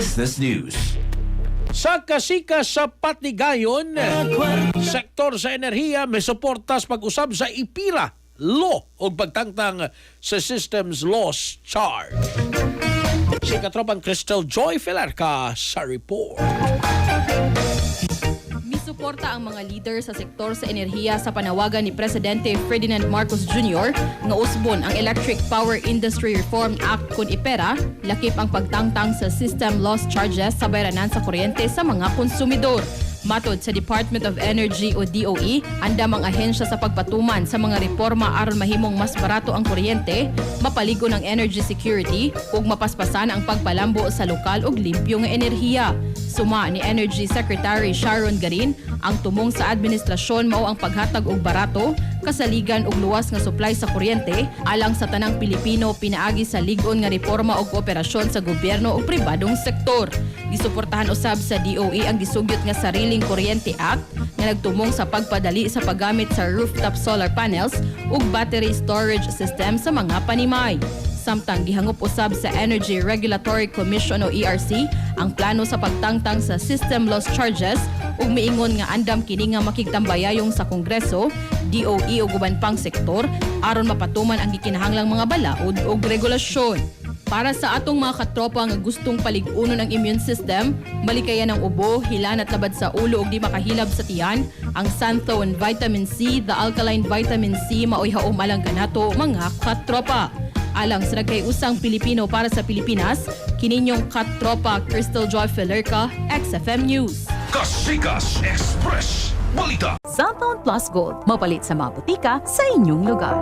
Business News. Sa kasika sa Patigayon, sektor sa enerhiya may suportas pag-usab sa IPIRA law o pagtangtang sa systems loss charge. Si Katropang Crystal Joy Filarca sa report. Misuporta ang mga leader sa sektor sa enerhiya sa panawagan ni Presidente Ferdinand Marcos Jr. nga usbon ang Electric Power Industry Reform Act kun ipera, lakip ang pagtangtang sa system loss charges sa bayranan sa kuryente sa mga konsumidor. Matod sa Department of Energy o DOE, andam ang ahensya sa pagpatuman sa mga reforma aron mahimong mas barato ang kuryente, mapaligo ng energy security ug mapaspasan ang pagpalambo sa lokal ug limpyo nga enerhiya. Suma ni Energy Secretary Sharon Garin, ang tumong sa administrasyon mao ang paghatag og barato, kasaligan ug luwas nga supply sa kuryente alang sa tanang Pilipino pinaagi sa lig-on nga reforma ug kooperasyon sa gobyerno ug pribadong sektor. Gisuportahan usab sa DOE ang gisugyot nga Sariling Kuryente Act nga nagtumong sa pagpadali sa paggamit sa rooftop solar panels ug battery storage system sa mga panimay. Samtang gihangup usab sa Energy Regulatory Commission o ERC ang plano sa pagtangtang sa system loss charges ug miingon nga andam kini nga makigtambayayong sa Kongreso, DOE ug uban pang sektor aron mapatuman ang gikinahanglang mga balaod ug regulasyon. Para sa atong mga katropa nga gustong palig-unon ang immune system, malikayan ng ubo, hilan at labad sa ulo ug di makahilab sa tiyan, ang Santhone Vitamin C, the Alkaline Vitamin C maoy haom alang kanato mga katropa. Alang sa nagkayusang Pilipino para sa Pilipinas, kininyong katropa Crystal Joy Filarca, XFM News. Kasikas Express Balita. Santhone Plus Gold, mapalit sa mga butika sa inyong lugar.